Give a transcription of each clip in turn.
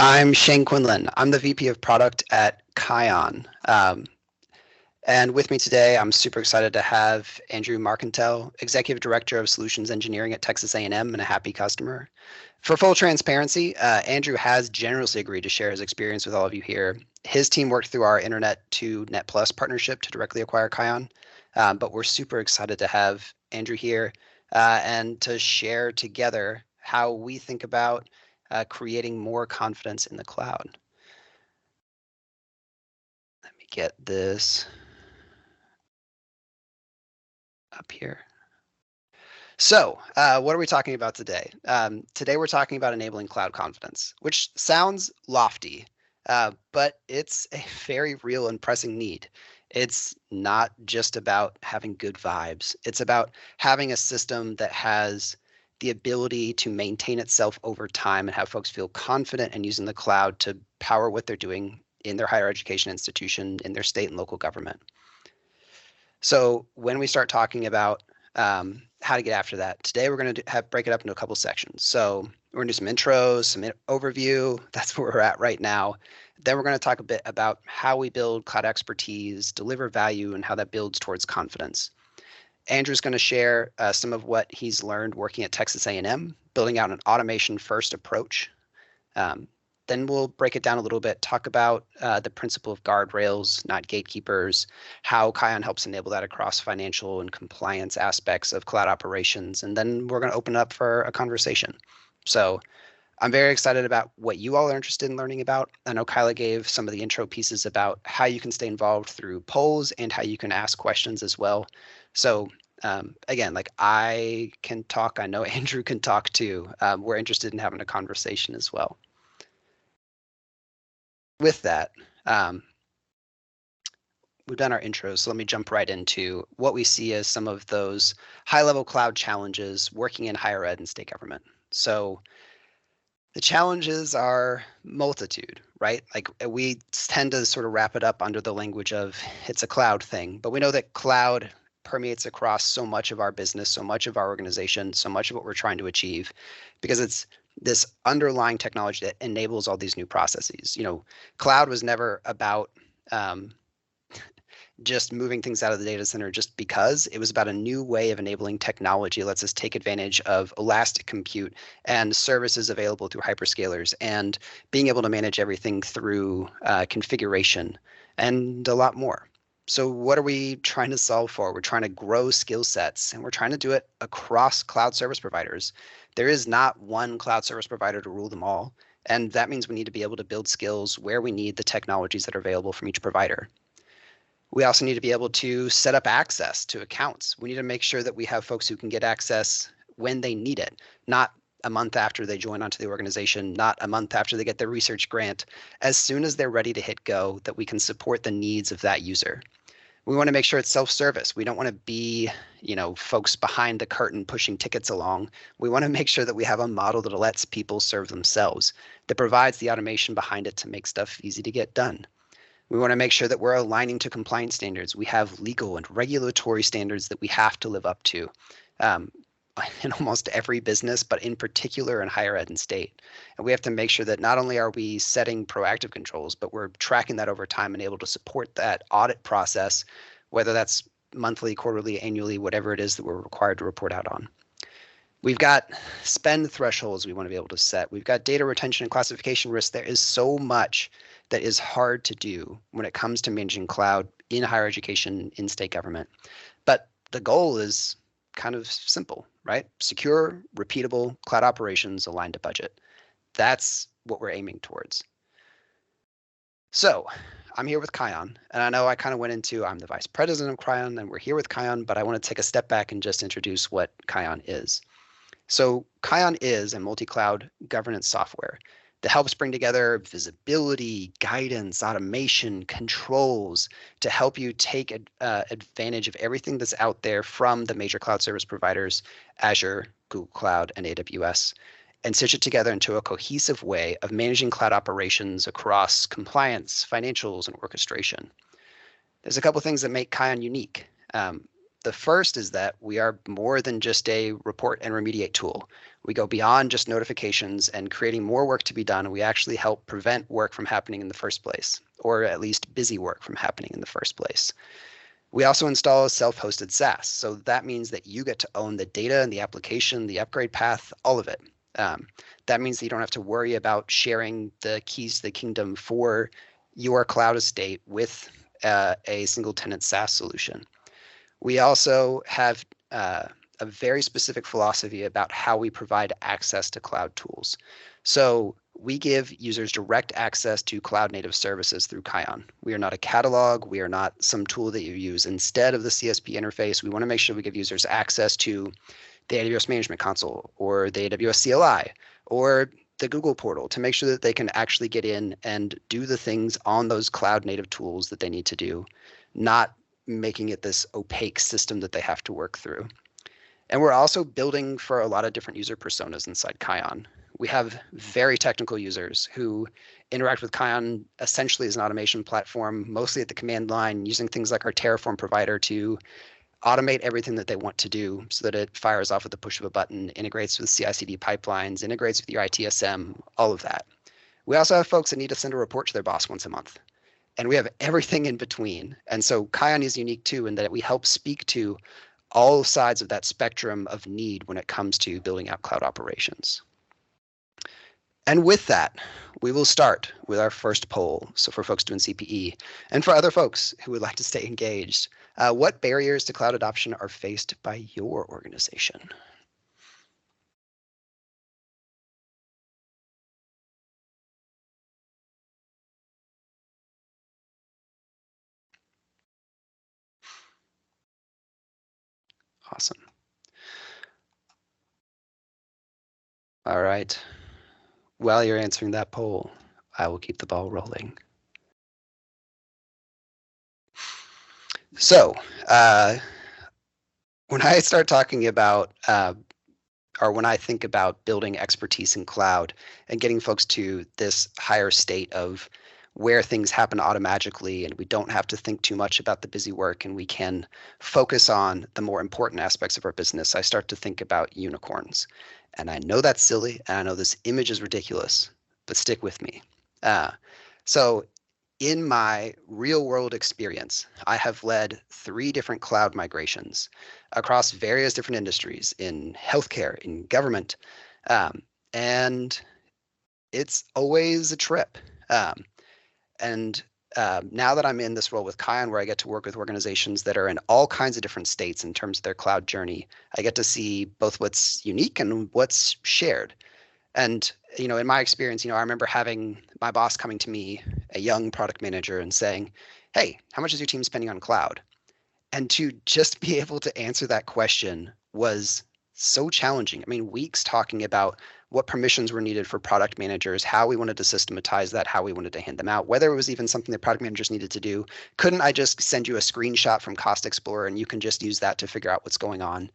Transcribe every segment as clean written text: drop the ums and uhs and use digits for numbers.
I'm Shane Quinlan. I'm the VP of Product at Kion. And with me today, I'm super excited to have Andrew Marcantel, Executive Director of Solutions Engineering at Texas A&M and a happy customer. For full transparency, Andrew has generously agreed to share his experience with all of you here. His team worked through our Internet to Net Plus partnership to directly acquire Kion, but we're super excited to have Andrew here and to share together how we think about creating more confidence in the cloud. Let me get this up here. So what are we talking about today? Today we're talking about enabling cloud confidence, which sounds lofty, but it's a very real and pressing need. It's not just about having good vibes. It's about having a system that has the ability to maintain itself over time and have folks feel confident in using the cloud to power what they're doing in their higher education institution, in their state and local government. So when we start talking about how to get after that, today we're going to break it up into a couple sections. So we're going to do some intros, some overview. That's where we're at right now. Then we're going to talk a bit about how we build cloud expertise, deliver value, and how that builds towards confidence. Andrew's going to share some of what he's learned working at Texas A&M, building out an automation-first approach. Then we'll break it down a little bit, talk about the principle of guardrails, not gatekeepers, how Kion helps enable that across financial and compliance aspects of cloud operations, and then we're going to open up for a conversation. So I'm very excited about what you all are interested in learning about. I know Kyla gave some of the intro pieces about how you can stay involved through polls and how you can ask questions as well. So again, like I can talk, I know Andrew can talk too. We're interested in having a conversation as well. With that, we've done our intros, so let me jump right into what we see as some of those high-level cloud challenges working in higher ed and state government. So the challenges are multitude, right? Like we tend to sort of wrap it up under the language of it's a cloud thing, but we know that cloud permeates across so much of our business, so much of our organization, so much of what we're trying to achieve, because it's this underlying technology that enables all these new processes. You know, cloud was never about just moving things out of the data center just because. It was about a new way of enabling technology that lets us take advantage of elastic compute and services available through hyperscalers and being able to manage everything through configuration and a lot more. So what are we trying to solve for? We're trying to grow skill sets, and we're trying to do it across cloud service providers. There is not one cloud service provider to rule them all, and that means we need to be able to build skills where we need the technologies that are available from each provider. We also need to be able to set up access to accounts. We need to make sure that we have folks who can get access when they need it, not a month after they join onto the organization, not a month after they get their research grant. As soon as they're ready to hit go, that we can support the needs of that user. We want to make sure it's self-service. We don't want to be, you know, folks behind the curtain pushing tickets along. We want to make sure that we have a model that lets people serve themselves, that provides the automation behind it to make stuff easy to get done. We want to make sure that we're aligning to compliance standards. We have legal and regulatory standards that we have to live up to in almost every business, but in particular in higher ed and state. And we have to make sure that not only are we setting proactive controls, but we're tracking that over time and able to support that audit process, whether that's monthly, quarterly, annually, whatever it is that we're required to report out on. We've got spend thresholds we want to be able to set. We've got data retention and classification risk. There is so much that is hard to do when it comes to managing cloud in higher education, in state government. But the goal is kind of simple, right? Secure, repeatable cloud operations aligned to budget. That's what we're aiming towards. So I'm here with Kion, and I know I kind of went into, I'm the vice president of Kion, and we're here with Kion, but I want to take a step back and just introduce what Kion is. So Kion is a multi-cloud governance software that helps bring together visibility, guidance, automation, controls to help you take advantage of everything that's out there from the major cloud service providers, Azure, Google Cloud, and AWS, and stitch it together into a cohesive way of managing cloud operations across compliance, financials, and orchestration. There's a couple things that make Kion unique. The first is that we are more than just a report and remediate tool. We go beyond just notifications and creating more work to be done. We actually help prevent work from happening in the first place, or at least busy work from happening in the first place. We also install self-hosted SaaS. So that means that you get to own the data and the application, the upgrade path, all of it. That means that you don't have to worry about sharing the keys to the kingdom for your cloud estate with a single tenant SaaS solution. We also have a very specific philosophy about how we provide access to cloud tools. So we give users direct access to cloud native services through Kion. We are not a catalog. We are not some tool that you use. Instead of the CSP interface, we want to make sure we give users access to the AWS Management Console or the AWS CLI or the Google portal to make sure that they can actually get in and do the things on those cloud native tools that they need to do, not making it this opaque system that they have to work through. And we're also building for a lot of different user personas inside Kion. We have very technical users who interact with Kion essentially as an automation platform, mostly at the command line, using things like our Terraform provider to automate everything that they want to do so that it fires off at the push of a button, integrates with CI/CD pipelines, integrates with your ITSM, all of that. We also have folks that need to send a report to their boss once a month. And we have everything in between. And so Kion is unique too in that we help speak to all sides of that spectrum of need when it comes to building out cloud operations. And with that, we will start with our first poll. So for folks doing CPE and for other folks who would like to stay engaged, what barriers to cloud adoption are faced by your organization? Awesome. All right. While you're answering that poll, I will keep the ball rolling. So when I start talking about, or when I think about building expertise in cloud and getting folks to this higher state of where things happen automatically and we don't have to think too much about the busy work and we can focus on the more important aspects of our business, I start to think about unicorns. And I know that's silly, and I know this image is ridiculous, but stick with me. So in my real world experience, I have led 3 different cloud migrations across various different industries in healthcare, in government, and it's always a trip. Now that I'm in this role with Kion, where I get to work with organizations that are in all kinds of different states in terms of their cloud journey, I get to see both what's unique and what's shared. And, in my experience, I remember having my boss coming to me, a young product manager, and saying, hey, how much is your team spending on cloud? And to just be able to answer that question was so challenging. I mean, weeks talking about what permissions were needed for product managers, how we wanted to systematize that, how we wanted to hand them out, whether it was even something that product managers needed to do. Couldn't I just send you a screenshot from Cost Explorer and you can just use that to figure out what's going on?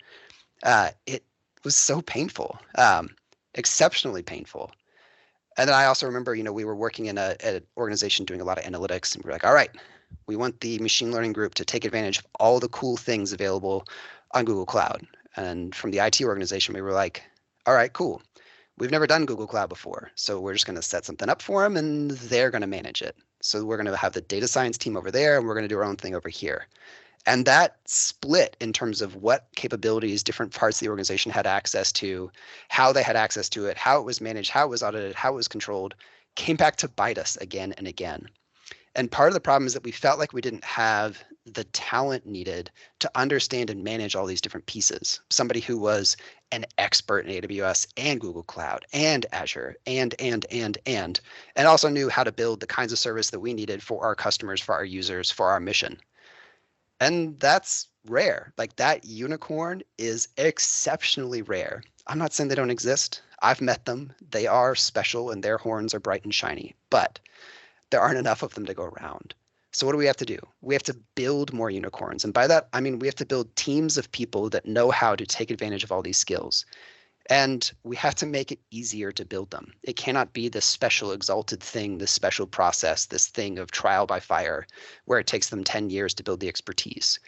It was so painful, exceptionally painful. And then I also remember, we were working in an organization doing a lot of analytics, and we were like, all right, we want the machine learning group to take advantage of all the cool things available on Google Cloud. And from the IT organization, we were like, all right, cool. We've never done Google Cloud before, so we're just going to set something up for them, and they're going to manage it. So we're going to have the data science team over there, and we're going to do our own thing over here. And that split in terms of what capabilities different parts of the organization had access to, how they had access to it, how it was managed, how it was audited, how it was controlled, came back to bite us again and again. And part of the problem is that we felt like we didn't have the talent needed to understand and manage all these different pieces. Somebody who was an expert in AWS and Google Cloud and Azure and also knew how to build the kinds of service that we needed for our customers, for our users, for our mission. And that's rare. Like, that unicorn is exceptionally rare. I'm not saying they don't exist. I've met them. They are special and their horns are bright and shiny, but there aren't enough of them to go around. So what do we have to do? We have to build more unicorns. And by that, I mean, we have to build teams of people that know how to take advantage of all these skills. And we have to make it easier to build them. It cannot be this special exalted thing, this special process, this thing of trial by fire, where it takes them 10 years to build the expertise.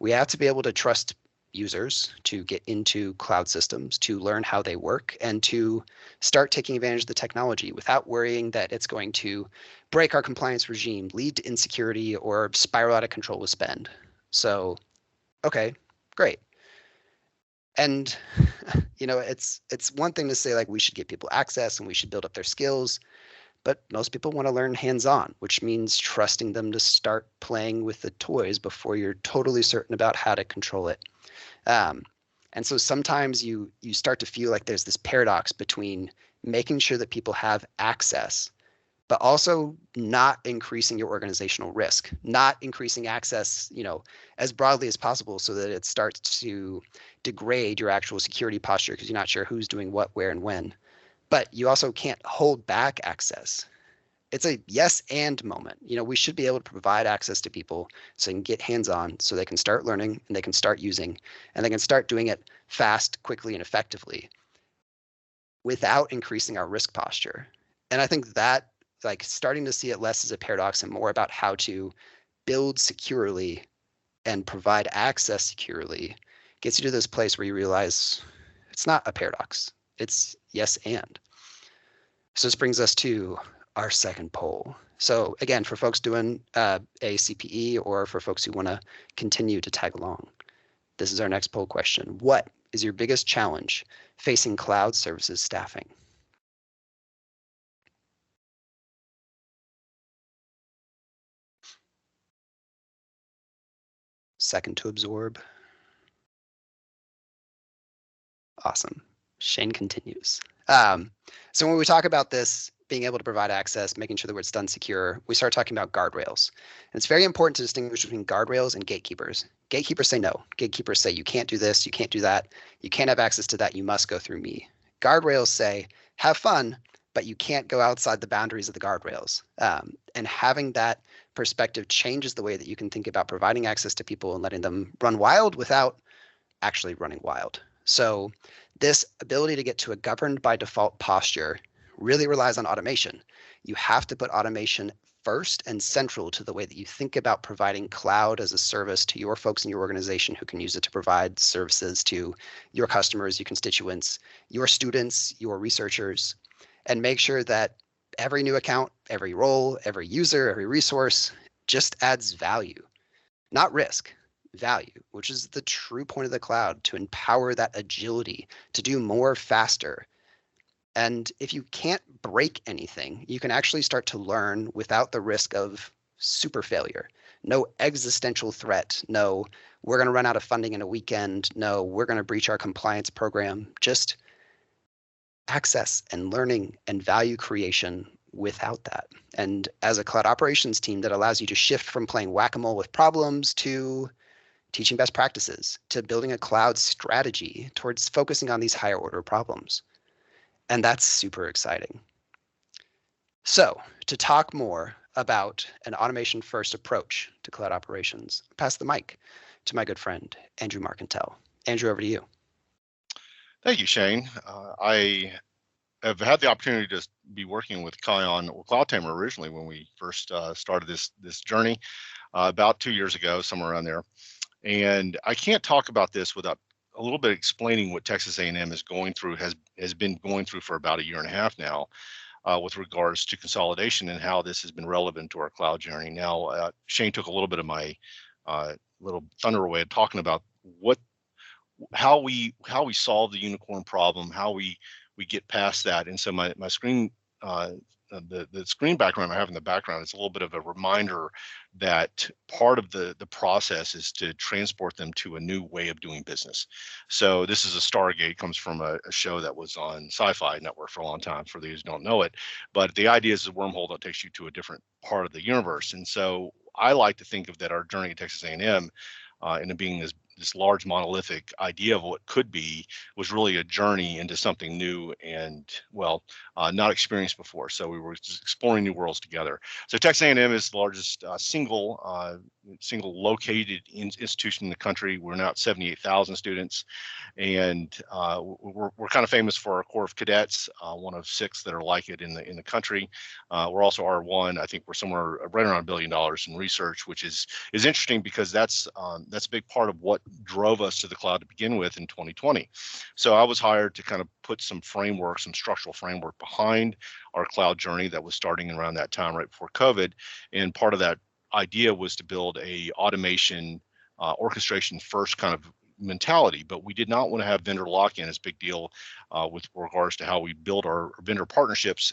We have to be able to trust users to get into cloud systems, to learn how they work, and to start taking advantage of the technology without worrying that it's going to break our compliance regime, lead to insecurity, or spiral out of control with spend. So, okay, great. And it's one thing to say like we should give people access and we should build up their skills, but most people want to learn hands-on, which means trusting them to start playing with the toys before you're totally certain about how to control it. And so sometimes you start to feel like there's this paradox between making sure that people have access, but also not increasing your organizational risk, not increasing access, as broadly as possible so that it starts to degrade your actual security posture because you're not sure who's doing what, where, and when. But you also can't hold back access. It's a yes and moment. We should be able to provide access to people so they can get hands-on, so they can start learning and they can start using, and they can start doing it fast, quickly, and effectively without increasing our risk posture. And I think that like starting to see it less as a paradox and more about how to build securely and provide access securely gets you to this place where you realize it's not a paradox. It's yes and. So this brings us to our second poll. So again, for folks doing a CPE or for folks who want to continue to tag along, this is our next poll question. What is your biggest challenge facing cloud services staffing? Second to absorb. Awesome. Shane continues. So when we talk about this, being able to provide access, making sure that it's done secure, we start talking about guardrails. And it's very important to distinguish between guardrails and gatekeepers. Gatekeepers say no. Gatekeepers say you can't do this, you can't do that, you can't have access to that, you must go through me. Guardrails say have fun, but you can't go outside the boundaries of the guardrails. And having that perspective changes the way that you can think about providing access to people and letting them run wild without actually running wild. So this ability to get to a governed by default posture really relies on automation. You have to put automation first and central to the way that you think about providing cloud as a service to your folks in your organization who can use it to provide services to your customers, your constituents, your students, your researchers, and make sure that every new account, every role, every user, every resource just adds value, not risk. Value, which is the true point of the cloud, to empower that agility to do more faster. And if you can't break anything, you can actually start to learn without the risk of super failure. No existential threat. No, we're going to run out of funding in a weekend. No, we're going to breach our compliance program. Just access and learning and value creation without that. And as a cloud operations team, that allows you to shift from playing whack-a-mole with problems to teaching best practices, to building a cloud strategy towards focusing on these higher order problems. And that's super exciting. So to talk more about an automation first approach to cloud operations, I'll pass the mic to my good friend, Andrew Marcantel. Andrew, over to you. Thank you, Shane. I have had the opportunity to be working with Kion or CloudTamer originally when we first started this journey about 2 years ago, somewhere around there. And I can't talk about this without a little bit explaining what Texas A&M is going through, has been going through for about 1.5 years now, with regards to consolidation and how this has been relevant to our cloud journey. Now, Shane took a little bit of my little thunder away talking about how we solve the unicorn problem, how we get past that. And so my screen, the screen background I have in the background is a little bit of a reminder that part of the process is to transport them to a new way of doing business. So this is a Stargate, comes from a show that was on Sci-Fi Network for a long time, for those who don't know it. But the idea is a wormhole that takes you to a different part of the universe. And so I like to think of that our journey at Texas A&M into being this large monolithic idea of what could be was really a journey into something new and, well, not experienced before. So we were just exploring new worlds together. So Texas A&M is the largest single single located institution in the country. We're now at 78,000 students, and we're kind of famous for our Corps of Cadets, one of 6 that are like it in the country. We're also R1. I think we're somewhere right around $1 billion in research, which is interesting because that's a big part of what drove us to the cloud to begin with in 2020. So I was hired to kind of put some framework, some structural framework behind our cloud journey that was starting around that time right before COVID. And part of that idea was to build a automation orchestration first kind of mentality, but we did not want to have vendor lock-in as a big deal with regards to how we build our vendor partnerships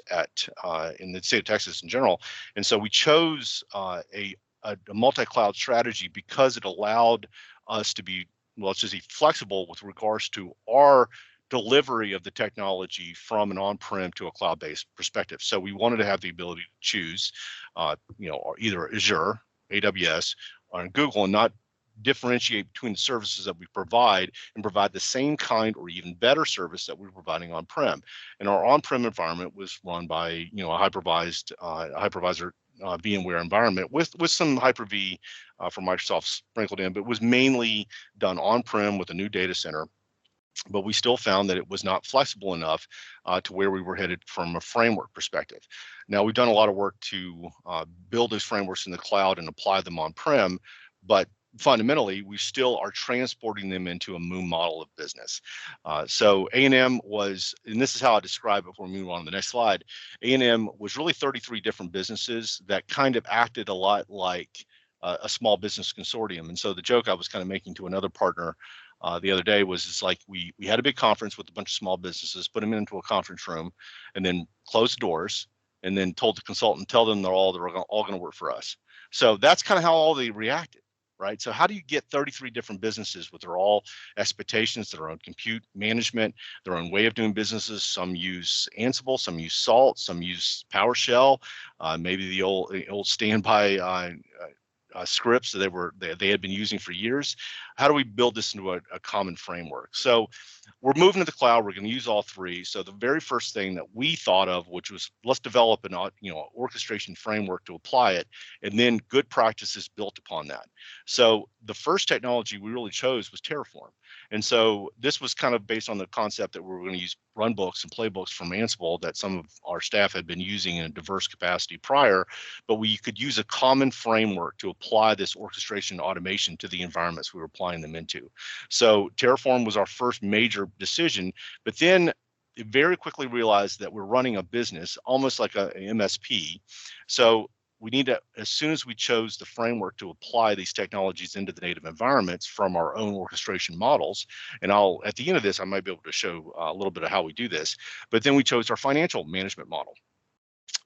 in the state of Texas in general. And so we chose a multi-cloud strategy because it allowed us to be, well, let's just say, flexible with regards to our delivery of the technology from an on-prem to a cloud-based perspective. So we wanted to have the ability to choose, either Azure, AWS, or Google, and not differentiate between the services that we provide and provide the same kind or even better service that we're providing on-prem. And our on-prem environment was run by a hypervisor VMware environment with some Hyper-V from Microsoft sprinkled in, but was mainly done on-prem with a new data center. But we still found that it was not flexible enough to where we were headed from a framework perspective. Now, we've done a lot of work to build those frameworks in the cloud and apply them on-prem, but fundamentally, we still are transporting them into a Moon model of business. So A&M was, and this is how I describe it before we move on to the next slide, A&M was really 33 different businesses that kind of acted a lot like a small business consortium. And so the joke I was kind of making to another partner the other day was, it's like we had a big conference with a bunch of small businesses, put them into a conference room, and then closed the doors, and then told the consultant, tell them they're all going to work for us. So that's kind of how all they reacted, right? So how do you get 33 different businesses with their all expectations, their own compute management, their own way of doing businesses? Some use Ansible, some use Salt, some use PowerShell, maybe the old standby scripts that they had been using for years. How do we build this into a common framework? So we're moving to the cloud. We're going to use all 3. So the very first thing that we thought of, which was, let's develop an orchestration framework to apply it, and then good practices built upon that. So the first technology we really chose was Terraform. And so this was kind of based on the concept that we were going to use runbooks and playbooks from Ansible that some of our staff had been using in a diverse capacity prior, but we could use a common framework to apply this orchestration automation to the environments we were applying them into. So Terraform was our first major decision, but then it very quickly realized that we're running a business almost like an MSP. So we need to, as soon as we chose the framework to apply these technologies into the native environments from our own orchestration models, and at the end of this, I might be able to show a little bit of how we do this, but then we chose our financial management model.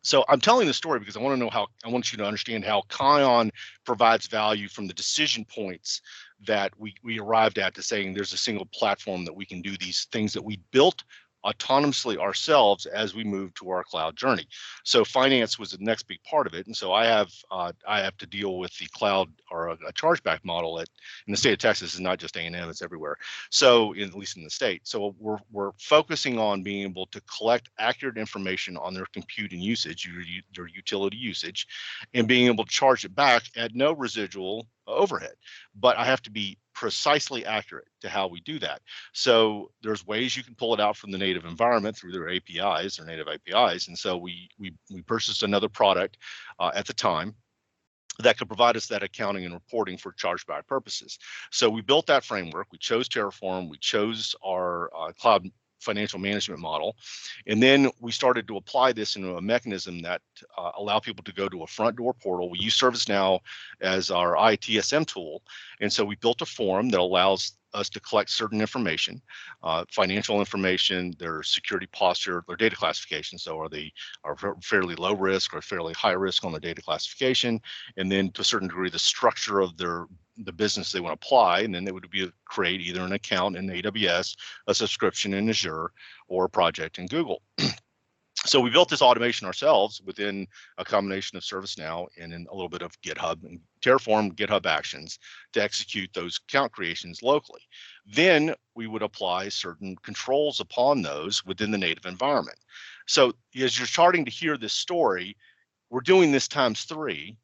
So I'm telling this story because I want you to understand how Kion provides value from the decision points that we arrived at to saying there's a single platform that we can do these things that we built autonomously ourselves as we move to our cloud journey. So finance was the next big part of it, and so I have to deal with the cloud or a chargeback model in the state of Texas. Is not just A&M; it's everywhere. So at least in the state. So we're focusing on being able to collect accurate information on their compute and usage, their utility usage, and being able to charge it back at no residual overhead. But I have to be precisely accurate to how we do that. So there's ways you can pull it out from the native environment through their APIs, their native APIs. And so we purchased another product at the time that could provide us that accounting and reporting for chargeback purposes. So we built that framework. We chose Terraform. We chose our cloud financial management model. And then we started to apply this into a mechanism that allow people to go to a front door portal. We use ServiceNow as our ITSM tool. And so we built a form that allows us to collect certain information, financial information, their security posture, their data classification. So are they fairly low risk or fairly high risk on the data classification? And then to a certain degree, the structure of the business they want to apply, and then they would create either an account in AWS, a subscription in Azure, or a project in Google. So we built this automation ourselves within a combination of ServiceNow and in a little bit of GitHub and Terraform GitHub Actions to execute those account creations locally. Then we would apply certain controls upon those within the native environment. So as you're starting to hear this story, we're doing this times 3.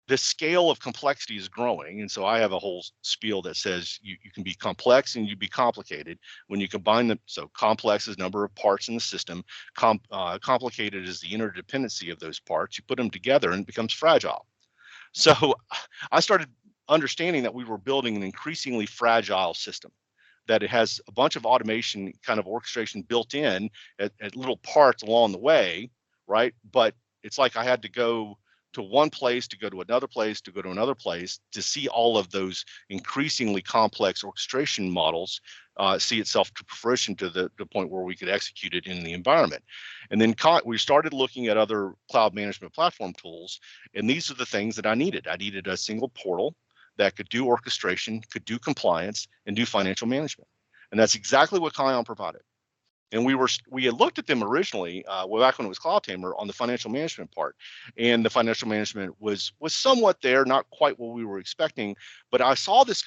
the scale of complexity is growing. And so I have a whole spiel that says you can be complex and you be complicated when you combine them. So complex is number of parts in the system. Complicated is the interdependency of those parts. You put them together and it becomes fragile. So I started understanding that we were building an increasingly fragile system, that it has a bunch of automation kind of orchestration built in at little parts along the way, right? But it's like I had to go to one place, to go to another place, to go to another place, to see all of those increasingly complex orchestration models see itself to fruition to the point where we could execute it in the environment. And then we started looking at other cloud management platform tools, and these are the things that I needed. I needed a single portal that could do orchestration, could do compliance, and do financial management. And that's exactly what Kion provided. And we had looked at them originally, way back when it was CloudTamer, on the financial management part, and the financial management was somewhat there, not quite what we were expecting. But I saw this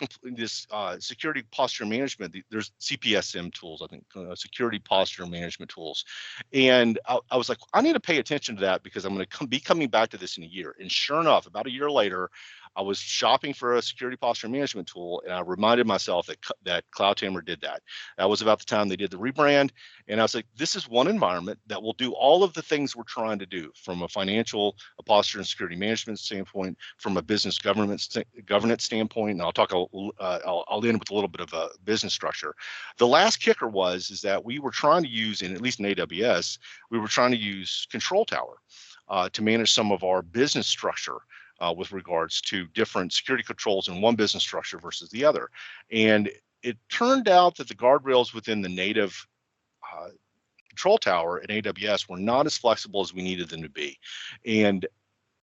security posture management. There's CPSM tools, I think, security posture management tools, and I was like, I need to pay attention to that because I'm going to be coming back to this in a year. And sure enough, about a year later, I was shopping for a security posture management tool, and I reminded myself that CloudTamer did that. That was about the time they did the rebrand, and I was like, this is one environment that will do all of the things we're trying to do from a financial, a posture and security management standpoint, from a business governance standpoint. And I'll talk. I'll end with a little bit of a business structure. The last kicker is that we were trying to use, at least in AWS, we were trying to use Control Tower to manage some of our business structure. With regards to different security controls in one business structure versus the other. And it turned out that the guardrails within the native Control Tower in AWS were not as flexible as we needed them to be. And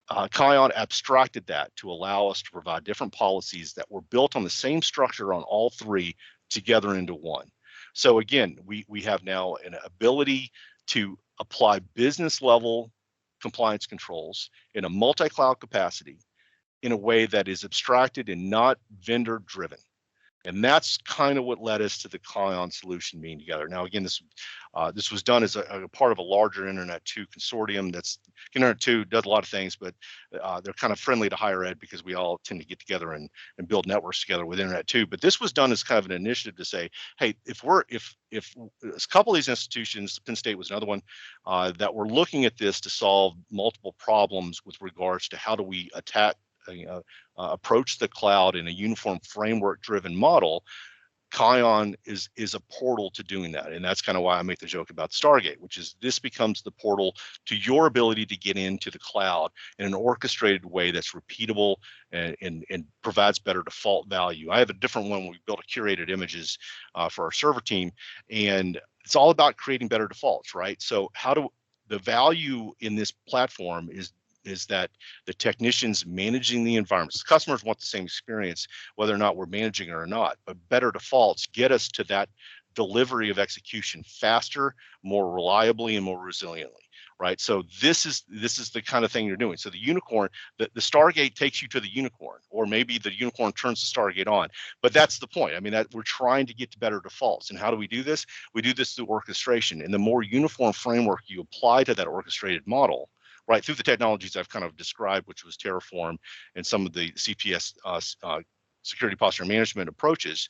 Kion abstracted that to allow us to provide different policies that were built on the same structure on all three together into one. So again, we have now an ability to apply business level compliance controls in a multi-cloud capacity in a way that is abstracted and not vendor driven. And that's kind of what led us to the Kion solution being together. Now, again, this was done as a part of a larger Internet 2 consortium. Internet 2 does a lot of things, but they're kind of friendly to higher ed because we all tend to get together and build networks together with Internet 2. But this was done as kind of an initiative to say, hey, if a couple of these institutions, Penn State was another one, that were looking at this to solve multiple problems with regards to how do we approach the cloud in a uniform framework driven model, Kion is a portal to doing that. And that's kind of why I make the joke about Stargate, which is this becomes the portal to your ability to get into the cloud in an orchestrated way that's repeatable and provides better default value. I have a different one. We built a curated images for our server team, and it's all about creating better defaults, right? So the value in this platform is that the technicians managing the environments, customers want the same experience, whether or not we're managing it or not, but better defaults get us to that delivery of execution faster, more reliably, and more resiliently, right? So this is the kind of thing you're doing. So the unicorn, the Stargate takes you to the unicorn, or maybe the unicorn turns the Stargate on, but that's the point. I mean, that we're trying to get to better defaults. And how do we do this? We do this through orchestration. And the more uniform framework you apply to that orchestrated model, right, through the technologies I've kind of described, which was Terraform and some of the CPS security posture management approaches,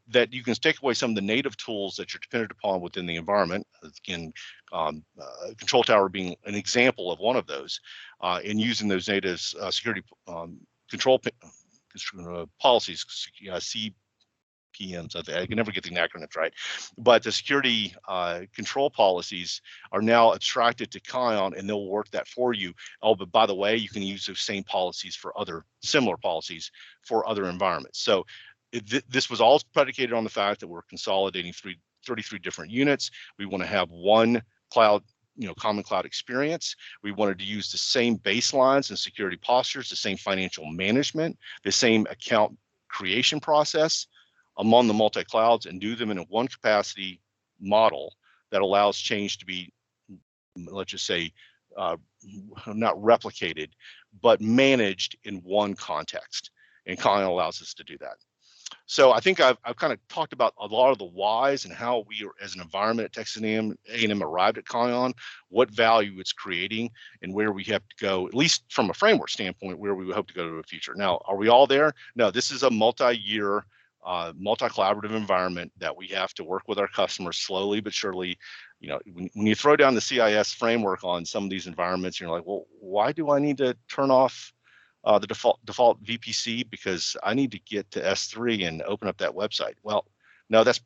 that you can take away some of the native tools that you're dependent upon within the environment. Again, Control Tower being an example of one of those, and using those native security control policies, PMs. I can never get the acronyms right, but the security control policies are now abstracted to Kion, and they'll work that for you. Oh, but by the way, you can use those same policies for similar policies for other environments. So this was all predicated on the fact that we're consolidating 33 different units. We want to have one cloud, common cloud experience. We wanted to use the same baselines and security postures, the same financial management, the same account creation process among the multi-clouds, and do them in a one capacity model that allows change to be, let's just say, not replicated, but managed in one context. And Kion allows us to do that. So I think I've kind of talked about a lot of the whys and how we, as an environment at Texas A&M arrived at Kion, what value it's creating, and where we have to go, at least from a framework standpoint, where we hope to go to the future. Now, are we all there? No, this is a multi-year, multi-collaborative environment that we have to work with our customers slowly but surely. You know, when you throw down the CIS framework on some of these environments, you're like, well, why do I need to turn off the default VPC because I need to get to S3 and open up that website? Well, no, that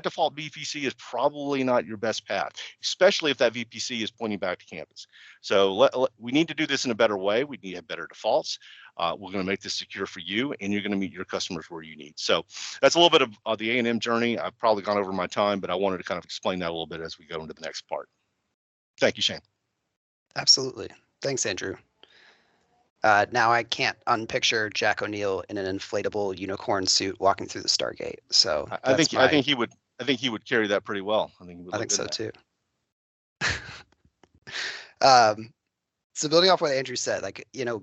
default VPC is probably not your best path, especially if that VPC is pointing back to campus. So we need to do this in a better way. We need to have better defaults. We're going to make this secure for you, and you're going to meet your customers where you need. So that's a little bit of the A&M journey. I've probably gone over my time, but I wanted to kind of explain that a little bit as we go into the next part. Thank you, Shane. Absolutely. Thanks, Andrew. Now I can't unpicture Jack O'Neill in an inflatable unicorn suit walking through the Stargate. So I think he would carry that pretty well. I think so too. So building off what Andrew said, like, you know,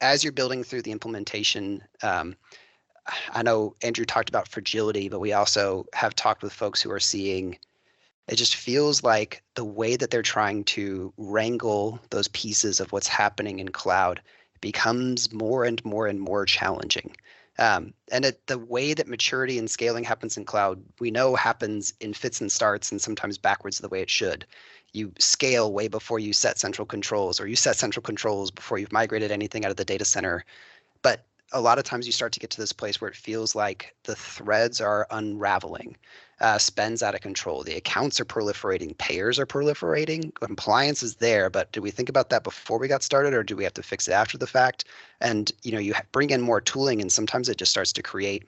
as you're building through the implementation, I know Andrew talked about fragility, but we also have talked with folks who are seeing, it just feels like the way that they're trying to wrangle those pieces of what's happening in cloud becomes more and more and more challenging. And the way that maturity and scaling happens in cloud, we know happens in fits and starts and sometimes backwards the way it should. You scale way before you set central controls, or you set central controls before you've migrated anything out of the data center. But a lot of times you start to get to this place where it feels like the threads are unraveling. Spend's out of control. The accounts are proliferating. Payers are proliferating. Compliance is there, but do we think about that before we got started, or do we have to fix it after the fact? And you know, you bring in more tooling, and sometimes it just starts to create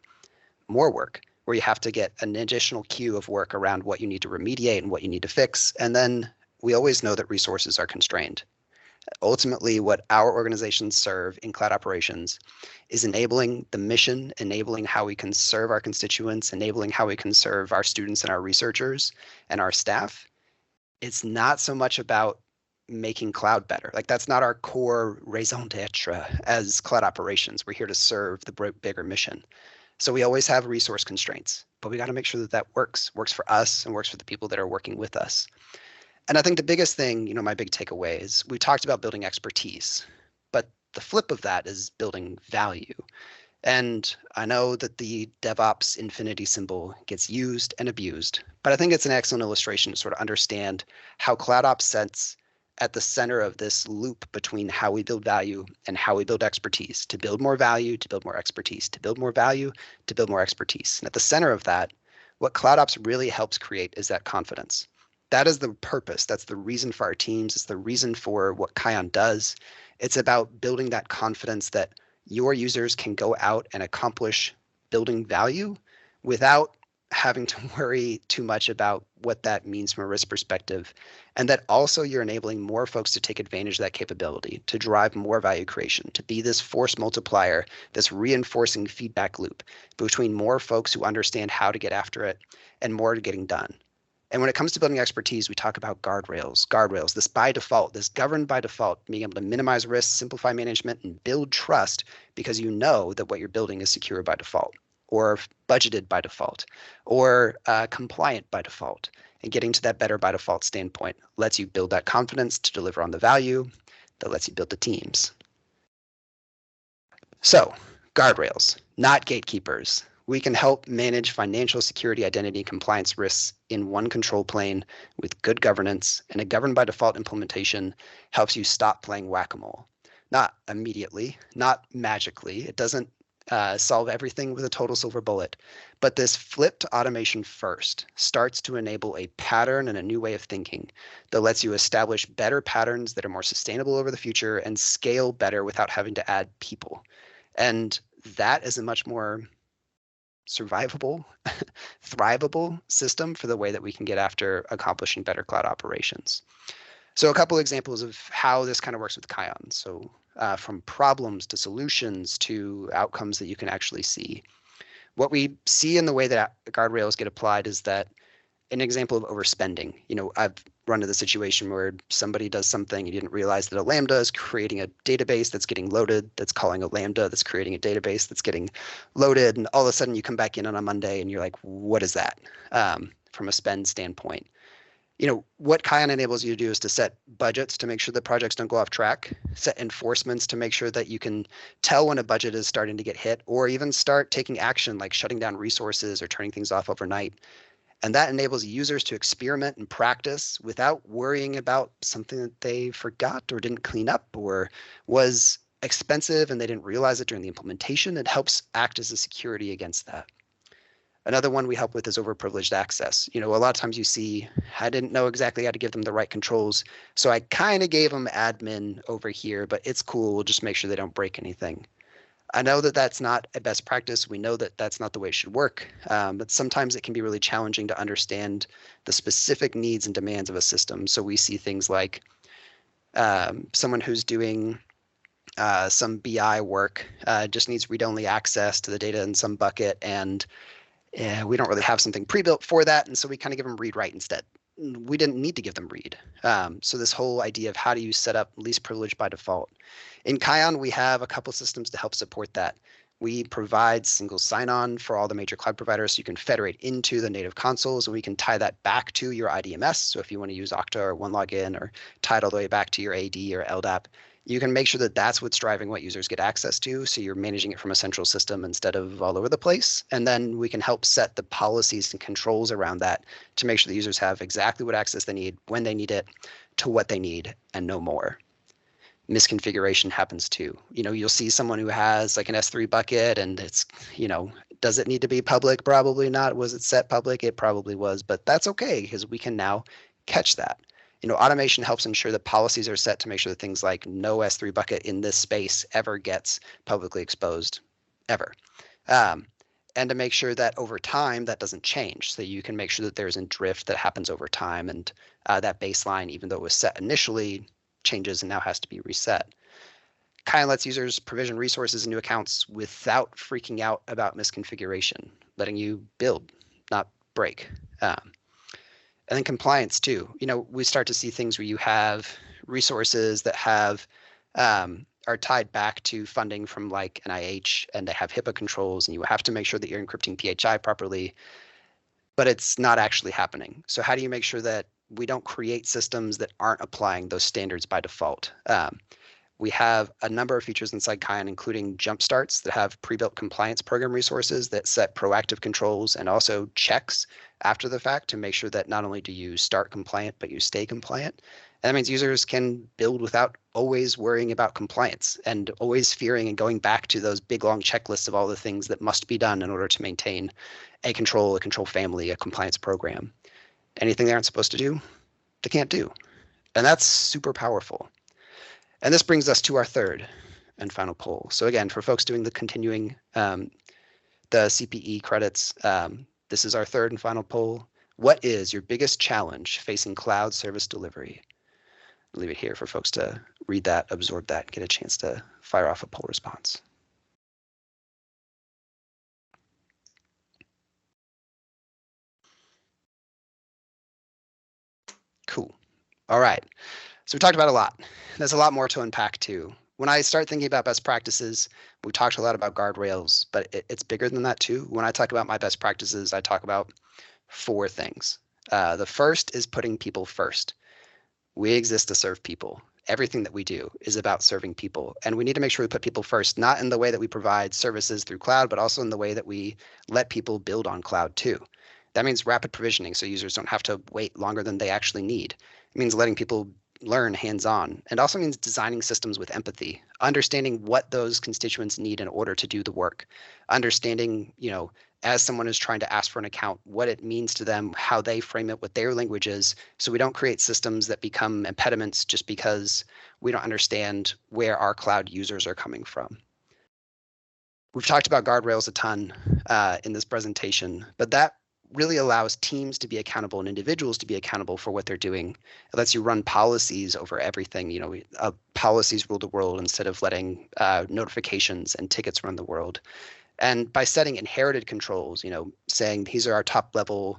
more work, where you have to get an additional queue of work around what you need to remediate and what you need to fix. And then we always know that resources are constrained. Ultimately, what our organizations serve in cloud operations is enabling the mission, enabling how we can serve our constituents, enabling how we can serve our students and our researchers and our staff. It's not so much about making cloud better. Like, that's not our core raison d'etre as cloud operations. We're here to serve the bigger mission. So we always have resource constraints, but we got to make sure that that works for us and works for the people that are working with us. And I think the biggest thing, you know, my big takeaway is we talked about building expertise, but the flip of that is building value. And I know that the DevOps infinity symbol gets used and abused, but I think it's an excellent illustration to sort of understand how CloudOps sits at the center of this loop between how we build value and how we build expertise, to build more value, to build more expertise, to build more value, to build more expertise. And at the center of that, what CloudOps really helps create is that confidence. That is the purpose. That's the reason for our teams. It's the reason for what Kion does. It's about building that confidence that your users can go out and accomplish building value without having to worry too much about what that means from a risk perspective. And that also you're enabling more folks to take advantage of that capability, to drive more value creation, to be this force multiplier, this reinforcing feedback loop between more folks who understand how to get after it and more getting done. And when it comes to building expertise, we talk about guardrails, this by default, this governed by default, being able to minimize risk, simplify management, and build trust because you know that what you're building is secure by default, or budgeted by default, or compliant by default. And getting to that better by default standpoint lets you build that confidence to deliver on the value that lets you build the teams. So, guardrails, not gatekeepers. We can help manage financial security, identity, and compliance risks in one control plane with good governance, and a governed by default implementation helps you stop playing whack-a-mole. Not immediately, not magically. It doesn't solve everything with a total silver bullet, but this flipped automation first starts to enable a pattern and a new way of thinking that lets you establish better patterns that are more sustainable over the future and scale better without having to add people. And that is a much more survivable, thrivable system for the way that we can get after accomplishing better cloud operations. So a couple examples of how this kind of works with Kion. So from problems to solutions to outcomes that you can actually see. What we see in the way that guardrails get applied is that an example of overspending. You know, run into the situation where somebody does something, you didn't realize that a Lambda is creating a database that's getting loaded, that's calling a Lambda that's creating a database that's getting loaded, and all of a sudden you come back in on a Monday and you're like, what is that? From a spend standpoint. What Kion enables you to do is to set budgets to make sure that projects don't go off track, set enforcements to make sure that you can tell when a budget is starting to get hit, or even start taking action like shutting down resources or turning things off overnight. And that enables users to experiment and practice without worrying about something that they forgot or didn't clean up or was expensive and they didn't realize it during the implementation. It helps act as a security against that. Another one we help with is overprivileged access. A lot of times you see, I didn't know exactly how to give them the right controls, so I kind of gave them admin over here, but it's cool. We'll just make sure they don't break anything. I know that that's not a best practice. We know that that's not the way it should work, but sometimes it can be really challenging to understand the specific needs and demands of a system. So we see things like someone who's doing some BI work just needs read-only access to the data in some bucket, and we don't really have something pre-built for that, and so we kind of give them read-write instead. We didn't need to give them read. So this whole idea of how do you set up least privilege by default. In Kion, we have a couple systems to help support that. We provide single sign-on for all the major cloud providers, so you can federate into the native consoles, and we can tie that back to your IDMS. So if you want to use Okta or OneLogin or tie it all the way back to your AD or LDAP, you can make sure that that's what's driving what users get access to. So you're managing it from a central system instead of all over the place. And then we can help set the policies and controls around that to make sure the users have exactly what access they need, when they need it, to what they need, and no more. Misconfiguration happens too. You'll see someone who has like an S3 bucket and it's, does it need to be public? Probably not. Was it set public? It probably was, but that's okay because we can now catch that. Automation helps ensure that policies are set to make sure that things like no S3 bucket in this space ever gets publicly exposed, ever. And to make sure that over time that doesn't change. So you can make sure that there isn't drift that happens over time and that baseline, even though it was set initially, changes and now has to be reset. Kion lets users provision resources in new accounts without freaking out about misconfiguration, letting you build, not break. And then compliance too. We start to see things where you have resources that are tied back to funding from like NIH and they have HIPAA controls and you have to make sure that you're encrypting PHI properly, but it's not actually happening. So how do you make sure that we don't create systems that aren't applying those standards by default? We have a number of features inside Kion, including jump starts that have pre-built compliance program resources that set proactive controls and also checks after the fact to make sure that not only do you start compliant, but you stay compliant. And that means users can build without always worrying about compliance and always fearing and going back to those big, long checklists of all the things that must be done in order to maintain a control family, a compliance program. Anything they aren't supposed to do, they can't do. And that's super powerful. And this brings us to our third and final poll. So again, for folks doing the continuing, the CPE credits, this is our third and final poll. What is your biggest challenge facing cloud service delivery? I'll leave it here for folks to read that, absorb that, get a chance to fire off a poll response. Cool. All right. So we talked about a lot. There's a lot more to unpack too. When I start thinking about best practices, we talked a lot about guardrails, but it's bigger than that too. When I talk about my best practices, I talk about 4 things. The first is putting people first. We exist to serve people. Everything that we do is about serving people. And we need to make sure we put people first, not in the way that we provide services through cloud, but also in the way that we let people build on cloud too. That means rapid provisioning so users don't have to wait longer than they actually need. It means letting people learn hands-on, and also means designing systems with empathy, understanding what those constituents need in order to do the work, understanding, as someone is trying to ask for an account, what it means to them, how they frame it, what their language is, so we don't create systems that become impediments just because we don't understand where our cloud users are coming from. We've talked about guardrails a ton in this presentation, but that really allows teams to be accountable and individuals to be accountable for what they're doing. It lets you run policies over everything. Policies rule the world instead of letting notifications and tickets run the world. And by setting inherited controls, saying these are our top level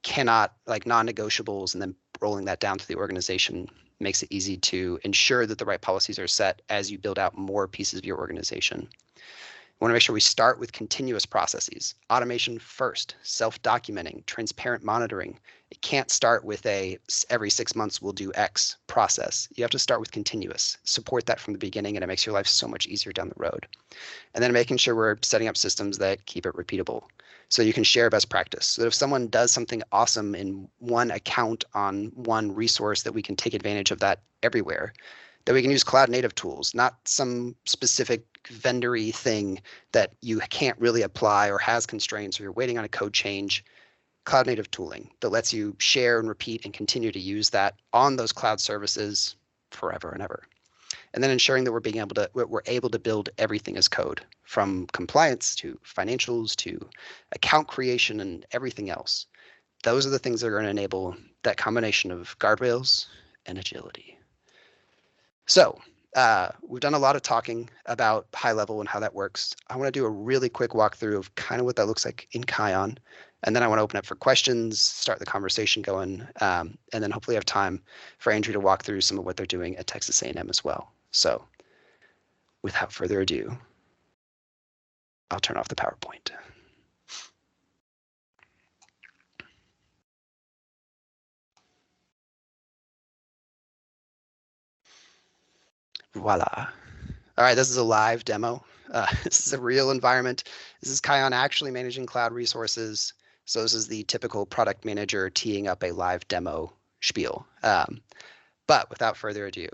cannot, like non-negotiables, and then rolling that down to the organization makes it easy to ensure that the right policies are set as you build out more pieces of your organization. We want to make sure we start with continuous processes. Automation first, self-documenting, transparent monitoring. It can't start with a every 6 months we'll do X process. You have to start with continuous. Support that from the beginning, and it makes your life so much easier down the road. And then making sure we're setting up systems that keep it repeatable. So you can share best practice. So if someone does something awesome in one account on one resource, that we can take advantage of that everywhere. That we can use cloud native tools, not some specific vendor-y thing that you can't really apply or has constraints or you're waiting on a code change. Cloud native tooling that lets you share and repeat and continue to use that on those cloud services forever and ever. And then ensuring that we're able to build everything as code, from compliance to financials to account creation and everything else. Those are the things that are going to enable that combination of guardrails and agility. So we've done a lot of talking about high level and how that works. I want to do a really quick walkthrough of kind of what that looks like in Kion. And then I want to open up for questions, start the conversation going, and then hopefully have time for Andrew to walk through some of what they're doing at Texas A&M as well. So without further ado, I'll turn off the PowerPoint. Voila. All right, this is a live demo. This is a real environment. This is Kion actually managing cloud resources. So this is the typical product manager teeing up a live demo spiel. But without further ado,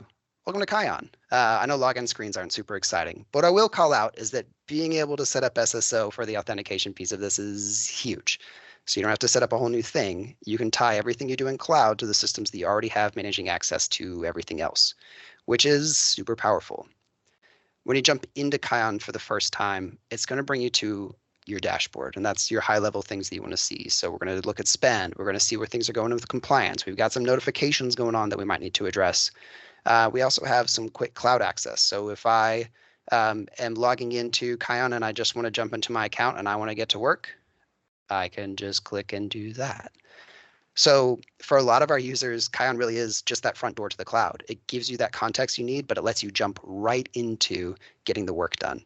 welcome to Kion. I know login screens aren't super exciting, but what I will call out is that being able to set up SSO for the authentication piece of this is huge. So you don't have to set up a whole new thing. You can tie everything you do in cloud to the systems that you already have managing access to everything else, which is super powerful. When you jump into Kion for the first time, it's going to bring you to your dashboard, and that's your high-level things that you want to see. So we're going to look at spend. We're going to see where things are going with compliance. We've got some notifications going on that we might need to address. We also have some quick cloud access. So if I am logging into Kion and I just want to jump into my account and I want to get to work, I can just click and do that. So for a lot of our users, Kion really is just that front door to the cloud. It gives you that context you need, but it lets you jump right into getting the work done.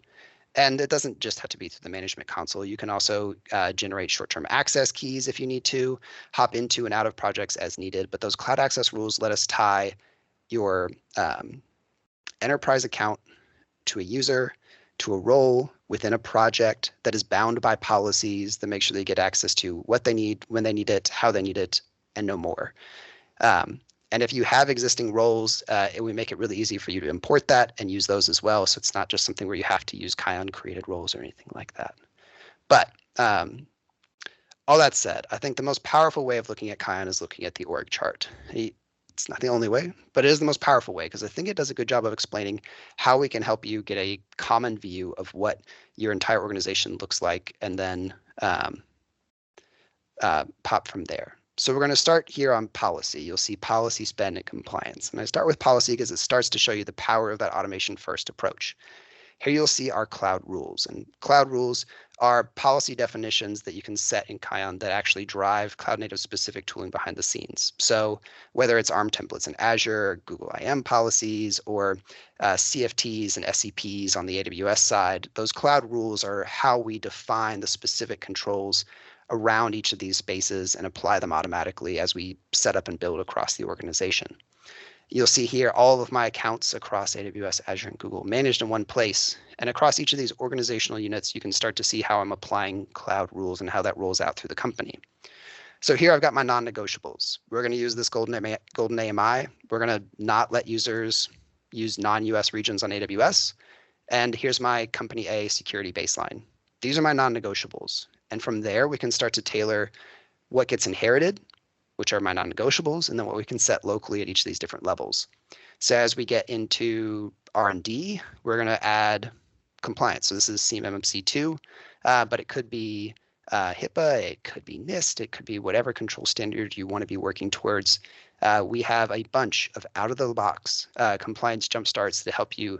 And it doesn't just have to be through the management console. You can also generate short-term access keys if you need to, hop into and out of projects as needed. But those cloud access rules let us tie your enterprise account to a user, to a role within a project that is bound by policies that make sure they get access to what they need, when they need it, how they need it, and no more. And if you have existing roles, it would make it really easy for you to import that and use those as well. So it's not just something where you have to use Kion created roles or anything like that. But all that said, I think the most powerful way of looking at Kion is looking at the org chart. It's not the only way, but it is the most powerful way because I think it does a good job of explaining how we can help you get a common view of what your entire organization looks like, and then pop from there. So we're going to start here on policy. You'll see policy, spend, and compliance. And I start with policy because it starts to show you the power of that automation first approach. Here you'll see our cloud rules, and cloud rules are policy definitions that you can set in Kion that actually drive cloud native specific tooling behind the scenes. So whether it's ARM templates in Azure, Google IAM policies, or CFTs and SCPs on the AWS side, those cloud rules are how we define the specific controls around each of these spaces and apply them automatically as we set up and build across the organization. You'll see here all of my accounts across AWS, Azure, and Google managed in one place. And across each of these organizational units, you can start to see how I'm applying cloud rules and how that rolls out through the company. So here I've got my non-negotiables. We're going to use this golden AMI. We're going to not let users use non-US regions on AWS. And here's my company A security baseline. These are my non-negotiables. And from there, we can start to tailor what gets inherited, which are my non-negotiables, and then what we can set locally at each of these different levels. So as we get into R&D, we're going to add compliance. So this is CMMC2, but it could be HIPAA, it could be NIST, it could be whatever control standard you want to be working towards. We have a bunch of out-of-the-box compliance jumpstarts that help you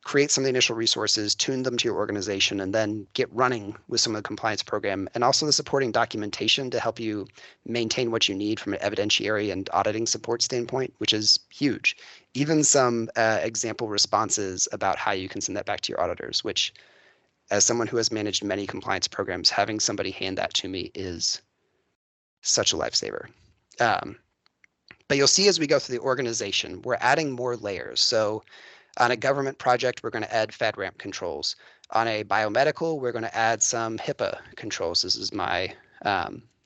create some of the initial resources, tune them to your organization, and then get running with some of the compliance program and also the supporting documentation to help you maintain what you need from an evidentiary and auditing support standpoint, which is huge. Even some example responses about how you can send that back to your auditors, which as someone who has managed many compliance programs, having somebody hand that to me is such a lifesaver. But you'll see as we go through the organization, we're adding more layers. So on a government project, we're going to add FedRAMP controls. On a biomedical, we're going to add some HIPAA controls. This is my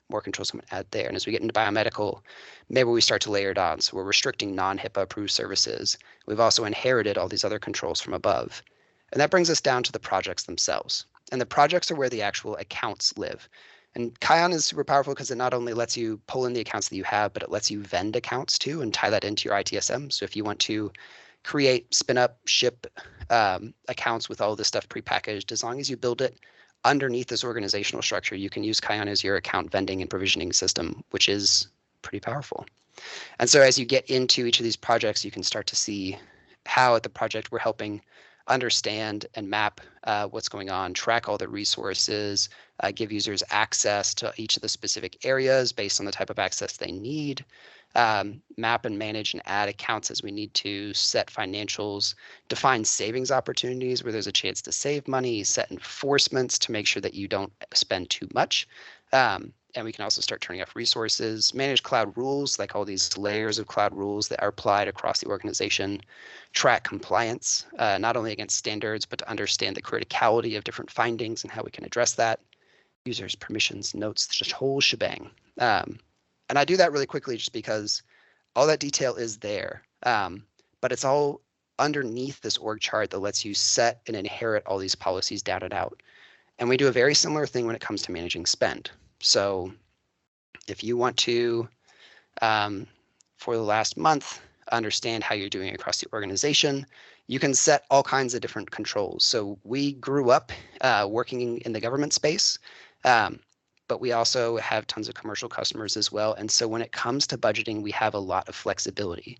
more controls I'm going to add there. And as we get into biomedical, maybe we start to layer it on. So we're restricting non-HIPAA approved services. We've also inherited all these other controls from above. And that brings us down to the projects themselves. And the projects are where the actual accounts live. And Kion is super powerful because it not only lets you pull in the accounts that you have, but it lets you vend accounts too and tie that into your ITSM. So if you want to create, spin up, ship accounts with all this stuff prepackaged, as long as you build it underneath this organizational structure, you can use Kion as your account vending and provisioning system, which is pretty powerful. And so as you get into each of these projects, you can start to see how at the project we're helping understand and map what's going on, track all the resources, give users access to each of the specific areas based on the type of access they need, map and manage and add accounts as we need to, set financials, define savings opportunities where there's a chance to save money, set enforcements to make sure that you don't spend too much. And we can also start turning off resources, manage cloud rules, like all these layers of cloud rules that are applied across the organization, track compliance, not only against standards, but to understand the criticality of different findings and how we can address that. Users, permissions, notes, just whole shebang. And I do that really quickly just because all that detail is there, but it's all underneath this org chart that lets you set and inherit all these policies down and out. And we do a very similar thing when it comes to managing spend. So if you want to, for the last month, understand how you're doing across the organization, you can set all kinds of different controls. So we grew up working in the government space, but we also have tons of commercial customers as well. And so when it comes to budgeting, we have a lot of flexibility.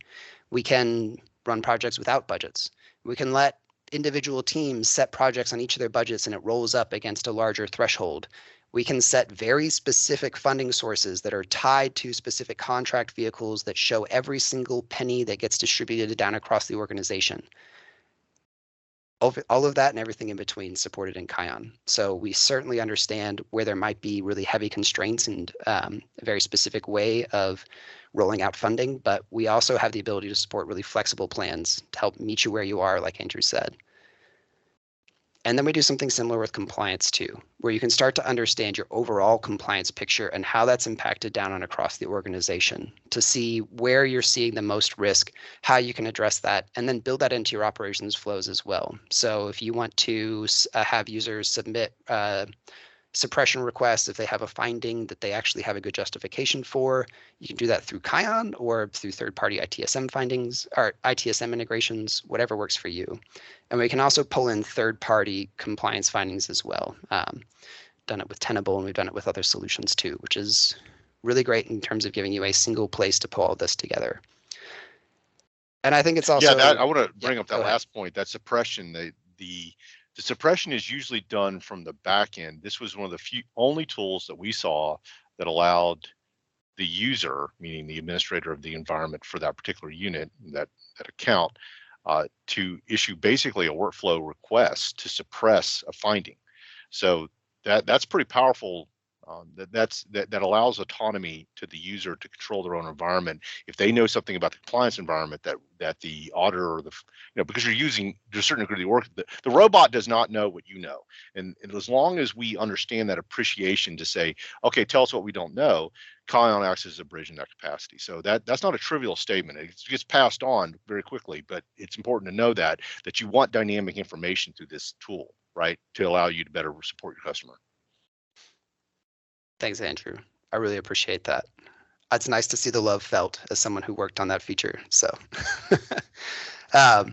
We can run projects without budgets. We can let individual teams set projects on each of their budgets and it rolls up against a larger threshold. We can set very specific funding sources that are tied to specific contract vehicles that show every single penny that gets distributed down across the organization. All of that and everything in between supported in Kion. So we certainly understand where there might be really heavy constraints and a very specific way of rolling out funding, but we also have the ability to support really flexible plans to help meet you where you are, like Andrew said. And then we do something similar with compliance too, where you can start to understand your overall compliance picture and how that's impacted down and across the organization to see where you're seeing the most risk, how you can address that, and then build that into your operations flows as well. So if you want to have users submit suppression requests, if they have a finding that they actually have a good justification for, you can do that through Kion or through third-party ITSM findings or ITSM integrations, whatever works for you. And we can also pull in third-party compliance findings as well. Done it with Tenable and we've done it with other solutions too, which is really great in terms of giving you a single place to pull all this together. And I think it's also— Yeah, I want to bring up that last point, that suppression. The suppression is usually done from the back end. This was one of the only tools that we saw that allowed the user, meaning the administrator of the environment for that particular unit, that account, to issue basically a workflow request to suppress a finding. So that's pretty powerful. That allows autonomy to the user to control their own environment. If they know something about the compliance environment that the auditor or because you're using to a certain degree the robot does not know what you know. And as long as we understand that appreciation to say, okay, tell us what we don't know, Kion acts as a bridge in that capacity. So that's not a trivial statement. It gets passed on very quickly, but it's important to know that you want dynamic information through this tool, right, to allow you to better support your customer. Thanks, Andrew. I really appreciate that. It's nice to see the love felt as someone who worked on that feature. So, yeah,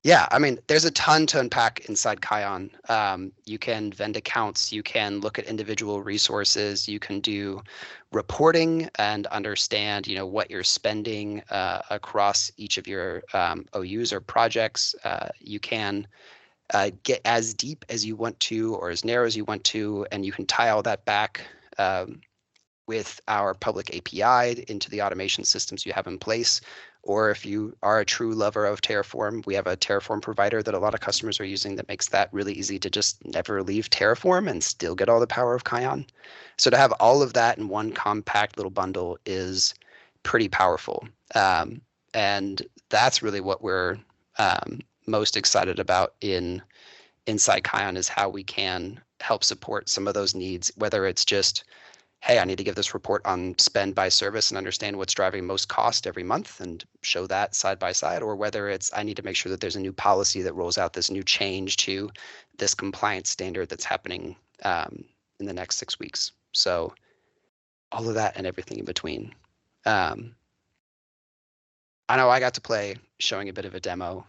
Yeah, I mean, there's a ton to unpack inside Kion. You can vend accounts, you can look at individual resources, you can do reporting and understand, what you're spending across each of your OUs or projects. You can get as deep as you want to or as narrow as you want to, and you can tie all that back with our public API into the automation systems you have in place. Or if you are a true lover of Terraform, we have a Terraform provider that a lot of customers are using that makes that really easy to just never leave Terraform and still get all the power of Kion. So to have all of that in one compact little bundle is pretty powerful. And that's really what we're most excited about inside Kion is how we can help support some of those needs, whether it's just, hey, I need to give this report on spend by service and understand what's driving most cost every month and show that side by side, or whether it's I need to make sure that there's a new policy that rolls out this new change to this compliance standard that's happening in the next 6 weeks. So all of that and everything in between. I know I got to play showing a bit of a demo.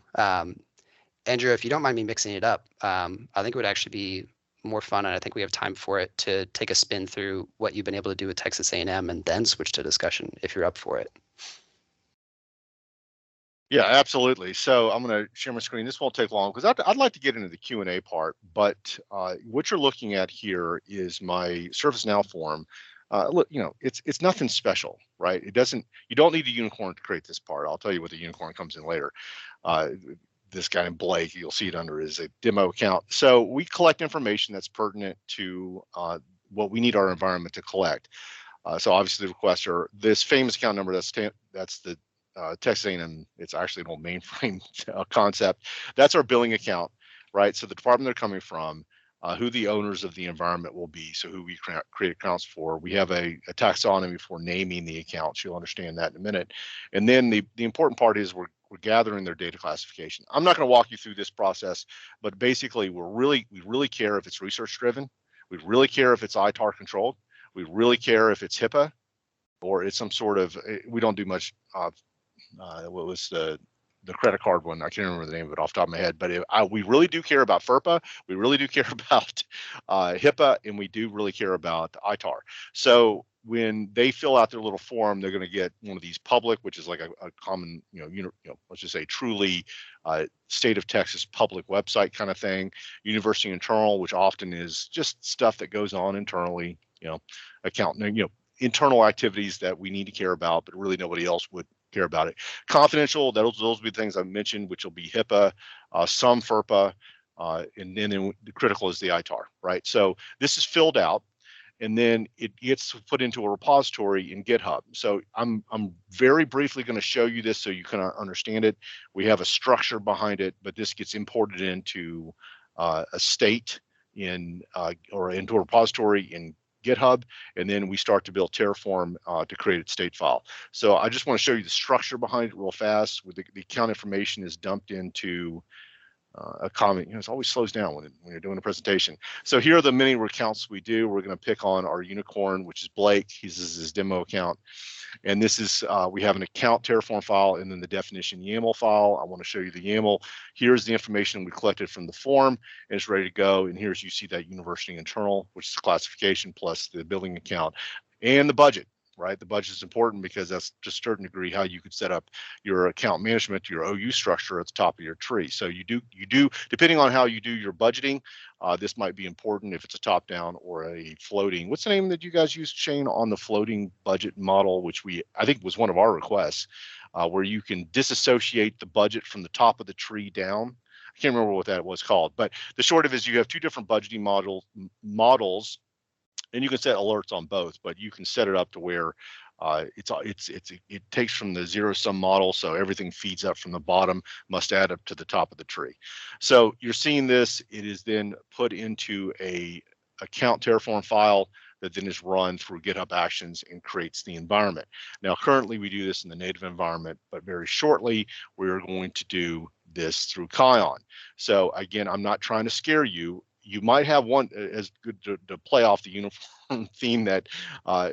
Andrew, if you don't mind me mixing it up, I think it would actually be more fun, and I think we have time for it to take a spin through what you've been able to do with Texas A&M and then switch to discussion if you're up for it. Yeah, absolutely. So I'm going to share my screen. This won't take long because I'd like to get into the Q&A part, but what you're looking at here is my ServiceNow form. Look, it's nothing special, right? You don't need a unicorn to create this part. I'll tell you what the unicorn comes in later. This guy named Blake, you'll see it under is a demo account. So we collect information that's pertinent to what we need our environment to collect. So obviously the requests are this famous account number, that's the Texas A&M, it's actually an old mainframe concept. That's our billing account, right? So the department they're coming from, who the owners of the environment will be, so who we create accounts for. We have a taxonomy for naming the accounts. You'll understand that in a minute. And then the important part is we're gathering their data classification. I'm not going to walk you through this process, but basically we really care if it's research driven. We really care if it's ITAR controlled. We really care if it's HIPAA or it's some sort of, we don't do much what was the credit card one? I can't remember the name of it off the top of my head, but we really do care about FERPA. We really do care about HIPAA, and we do really care about ITAR. So when they fill out their little form, they're going to get one of these public, which is like a common, let's just say truly state of Texas public website kind of thing. University internal, which often is just stuff that goes on internally, accounting, internal activities that we need to care about, but really nobody else would care about it. Confidential, those will be things I mentioned, which will be HIPAA, some FERPA, and then the critical is the ITAR, right? So this is filled out, and then it gets put into a repository in GitHub. So I'm very briefly going to show you this so you can understand it. We have a structure behind it, but this gets imported into a state or into a repository in GitHub, and then we start to build Terraform to create its state file. So I just want to show you the structure behind it real fast. With the account information is dumped into a comment. It always slows down when you're doing a presentation. So here are the many accounts we do. We're going to pick on our unicorn, which is Blake. This is his demo account. And this is, we have an account Terraform file and then the definition YAML file. I want to show you the YAML. Here's the information we collected from the form, and it's ready to go. And here's, you see that university internal, which is classification plus the billing account and the budget, right? The budget is important because that's to a certain degree how you could set up your account management, your OU structure at the top of your tree. So you do, depending on how you do your budgeting, this might be important if it's a top down or a floating. What's the name that you guys used, Shane, on the floating budget model, which I think was one of our requests, where you can disassociate the budget from the top of the tree down. I can't remember what that was called, but the short of it is you have two different budgeting models, and you can set alerts on both, but you can set it up to where it takes from the zero sum model, so everything feeds up from the bottom, must add up to the top of the tree. So you're seeing this. It is then put into a account Terraform file that then is run through GitHub Actions and creates the environment. Now, currently we do this in the native environment, but very shortly we're going to do this through Kion. So again, I'm not trying to scare you. You might have one as good to play off the uniform theme that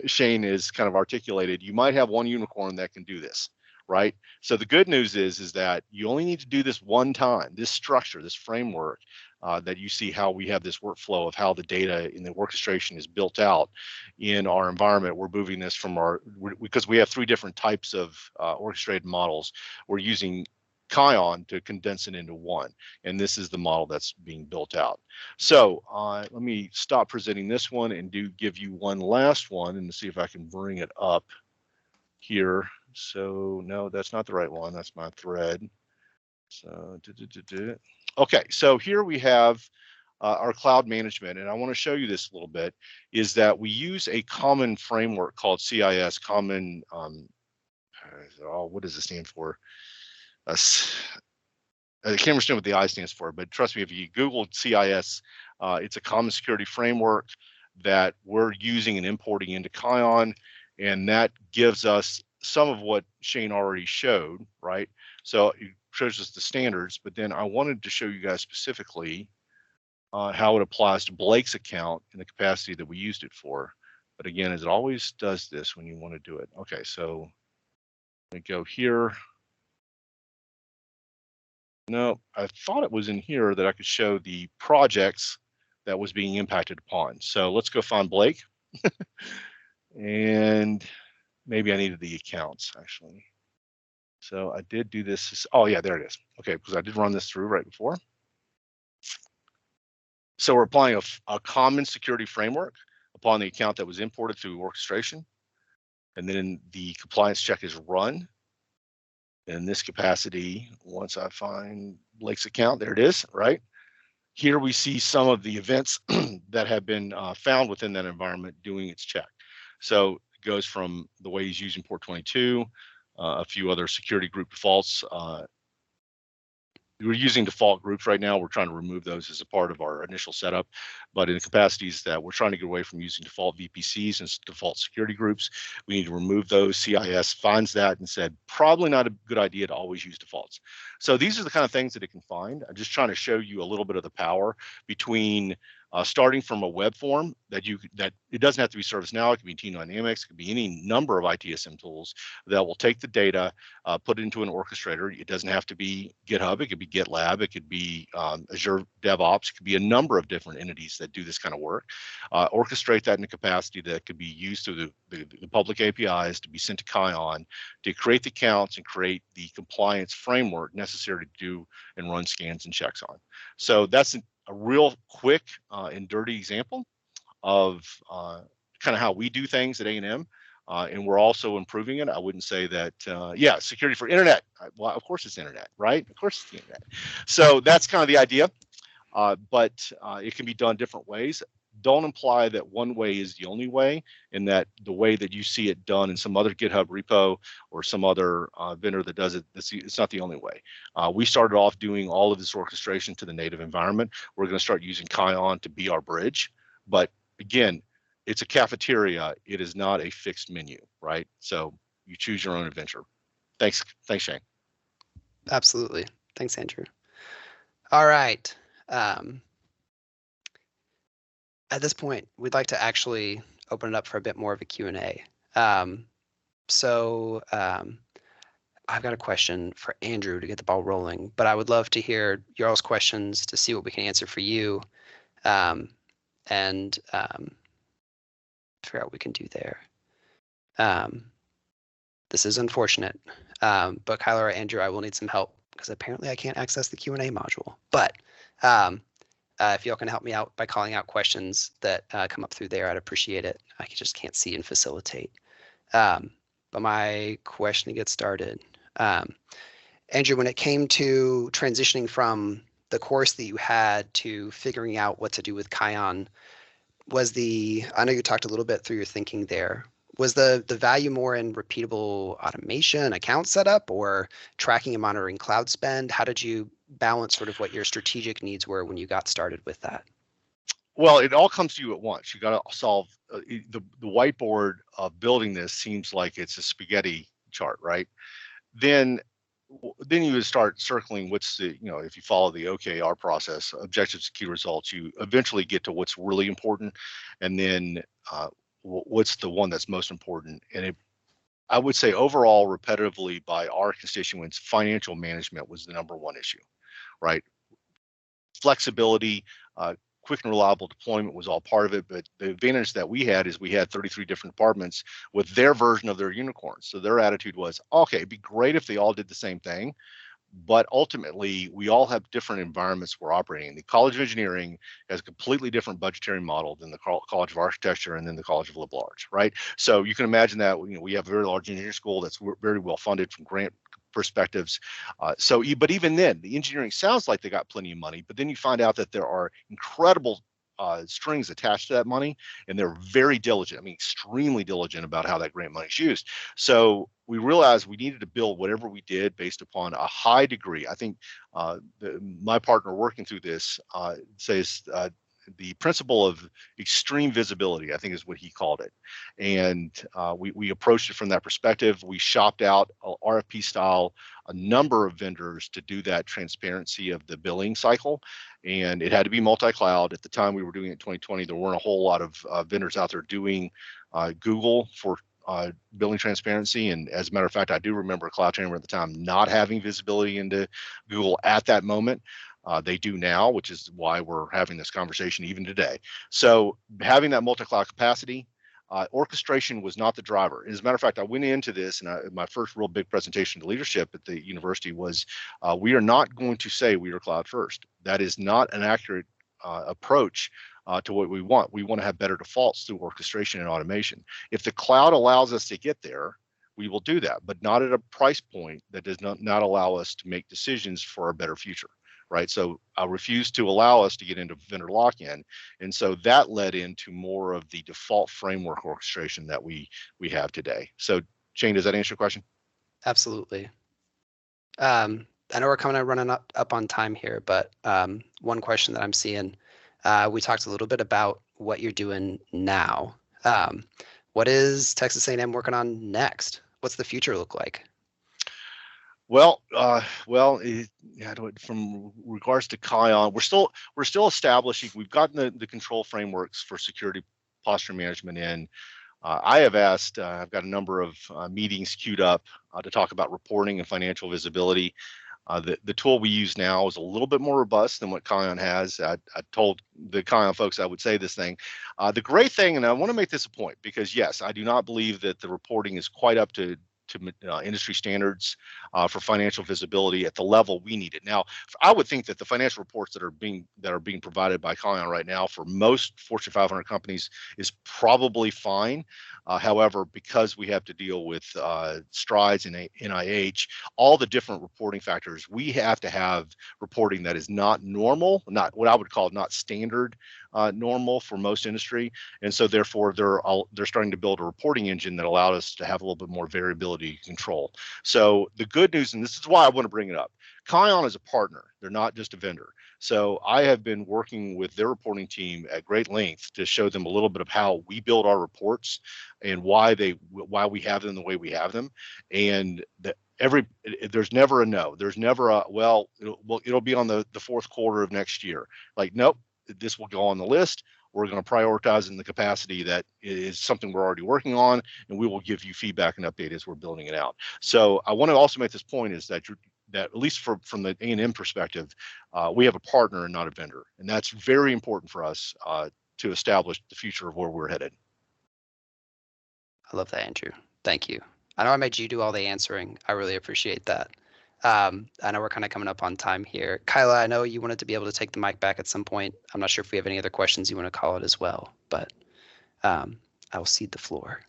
Shane is kind of articulated. You might have one unicorn that can do this, right? So the good news is that you only need to do this one time. This structure, this framework, that you see how we have this workflow of how the data in the orchestration is built out in our environment. We're moving this from because we have three different types of orchestrated models. We're using Kion to condense it into one, and this is the model that's being built out. So let me stop presenting this one and give you one last one and see if I can bring it up here. So no, that's not the right one. That's my thread. So okay, so here we have our cloud management, and I want to show you this a little bit. Is that we use a common framework called CIS, common. What does it stand for? I can't understand what the I stands for, but trust me, if you Google CIS, it's a common security framework that we're using and importing into Kion, and that gives us some of what Shane already showed, right? So it shows us the standards, but then I wanted to show you guys specifically how it applies to Blake's account in the capacity that we used it for. But again, as it always does this when you want to do it. Okay, so let me go here. No, I thought it was in here that I could show the projects that was being impacted upon. So let's go find Blake. And maybe I needed the accounts actually. So I did do this. Oh yeah, there it is. Okay, because I did run this through right before. So we're applying a common security framework upon the account that was imported through orchestration. And then the compliance check is run. In this capacity, once I find Blake's account, there it is, right? Here we see some of the events that have been found within that environment doing its check. So it goes from the way he's using port 22, a few other security group defaults. We're using default groups right now. We're trying to remove those as a part of our initial setup, but in the capacities that we're trying to get away from using default VPCs and default security groups, we need to remove those. CIS finds that and said, probably not a good idea to always use defaults. So these are the kind of things that it can find. I'm just trying to show you a little bit of the power between starting from a web form that it doesn't have to be ServiceNow. It could be Team Dynamics. It could be any number of ITSM tools that will take the data, put it into an orchestrator. It doesn't have to be GitHub. It could be GitLab. It could be Azure DevOps. It could be a number of different entities that do this kind of work. Orchestrate that in a capacity that could be used through the public APIs to be sent to Kion to create the counts and create the compliance framework necessary to do and run scans and checks on. So that's a real quick and dirty example of kind of how we do things at A&M. And we're also improving it. I wouldn't say that, yeah, security for internet. Well, of course it's internet, right? Of course it's the internet. So that's kind of the idea, but it can be done different ways. Don't imply that one way is the only way, and that the way that you see it done in some other GitHub repo or some other vendor that does it, it's not the only way. We started off doing all of this orchestration to the native environment. We're going to start using Kion to be our bridge. But again, it's a cafeteria. It is not a fixed menu, right? So you choose your own adventure. Thanks, Shane. Absolutely. Thanks, Andrew. All right. At this point, we'd like to actually open it up for a bit more of a Q&A. I've got a question for Andrew to get the ball rolling, but I would love to hear your all's questions to see what we can answer for you, and figure out what we can do there. This is unfortunate, but Kyler or Andrew, I will need some help because apparently I can't access the Q&A module. But if y'all can help me out by calling out questions that come up through there, I'd appreciate it. I just can't see and facilitate. But my question to get started, Andrew, when it came to transitioning from the course that you had to figuring out what to do with Kion, I know you talked a little bit through your thinking there, was the value more in repeatable automation, account setup, or tracking and monitoring cloud spend? How did you balance sort of what your strategic needs were when you got started with that? Well, it all comes to you at once. You got to solve the whiteboard of building this seems like it's a spaghetti chart, right? Then you would start circling what's the, if you follow the OKR process, objectives, key results, you eventually get to what's really important, and then what's the one that's most important. And I would say overall, repetitively by our constituents, financial management was the number one issue, right? Flexibility, quick and reliable deployment was all part of it. But the advantage that we had is we had 33 different departments with their version of their unicorn. So their attitude was, okay, it'd be great if they all did the same thing. But ultimately, we all have different environments we're operating in. The College of Engineering has a completely different budgetary model than the College of Architecture and then the College of Liberal Arts, right? So you can imagine that we have a very large engineering school that's very well funded from grant perspectives. But even then, the engineering sounds like they got plenty of money, but then you find out that there are incredible strings attached to that money, and they're very diligent. I mean, extremely diligent about how that grant money is used. So we realized we needed to build whatever we did based upon a high degree. I think my partner working through this says the principle of extreme visibility, I think is what he called it. And we approached it from that perspective. We shopped out RFP style a number of vendors to do that transparency of the billing cycle. And it had to be multi-cloud. At the time we were doing it in 2020, there weren't a whole lot of vendors out there doing Google for billing transparency. And as a matter of fact, I do remember Cloud Chamber at the time not having visibility into Google at that moment. They do now, which is why we're having this conversation even today. So having that multi-cloud capacity, orchestration was not the driver. As a matter of fact, I went into this, and my first real big presentation to leadership at the university was, we are not going to say we are cloud first. That is not an accurate approach to what we want. We want to have better defaults through orchestration and automation. If the cloud allows us to get there, we will do that, but not at a price point that does not allow us to make decisions for a better future. Right. So I refused to allow us to get into vendor lock-in. And so that led into more of the default framework orchestration that we have today. So Shane, does that answer your question? Absolutely. I know we're running up on time here, but one question that I'm seeing, we talked a little bit about what you're doing now. What is Texas A&M working on next? What's the future look like? Well, from regards to Kion, we're still establishing. We've gotten the control frameworks for security posture management in. I have asked. I've got a number of meetings queued up to talk about reporting and financial visibility. The tool we use now is a little bit more robust than what Kion has. I told the Kion folks I would say this thing. The great thing, and I want to make this a point, because yes, I do not believe that the reporting is quite up to industry standards for financial visibility at the level we need it. Now, I would think that the financial reports that are being provided by Kion right now for most Fortune 500 companies is probably fine. However, because we have to deal with strides in NIH, all the different reporting factors, we have to have reporting that is not normal, not what I would call not standard normal for most industry. And so therefore they're starting to build a reporting engine that allowed us to have a little bit more variability control. So the good news, and this is why I want to bring it up, Kion is a partner. They're not just a vendor. So I have been working with their reporting team at great length to show them a little bit of how we build our reports and why we have them the way we have them. And there's never a no. There's never a it'll be on the fourth quarter of next year. Like, nope, this will go on the list. We're going to prioritize in the capacity that is something we're already working on, and we will give you feedback and update as we're building it out. So I want to also make this point is that at least from the A&M perspective, we have a partner and not a vendor. And that's very important for us to establish the future of where we're headed. I love that, Andrew. Thank you. I know I made you do all the answering. I really appreciate that. I know we're kind of coming up on time here. Kyla, I know you wanted to be able to take the mic back at some point. I'm not sure if we have any other questions you want to call it as well, but I will cede the floor.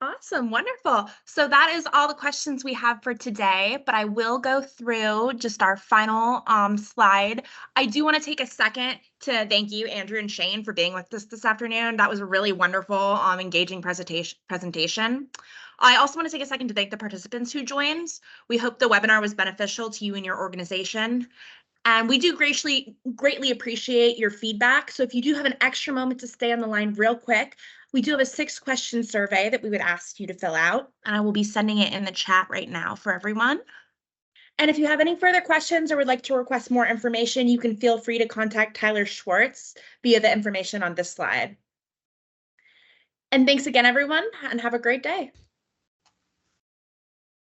Awesome. Wonderful. So that is all the questions we have for today, but I will go through just our final slide. I do want to take a second to thank you, Andrew and Shane, for being with us this afternoon. That was a really wonderful, engaging presentation. I also want to take a second to thank the participants who joined. We hope the webinar was beneficial to you and your organization. And we do greatly appreciate your feedback. So if you do have an extra moment to stay on the line real quick, we do have a 6-question survey that we would ask you to fill out, and I will be sending it in the chat right now for everyone. And if you have any further questions or would like to request more information, you can feel free to contact Tyler Schwartz via the information on this slide. And thanks again, everyone, and have a great day.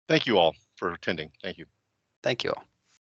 Thank you all for attending. Thank you. Thank you all.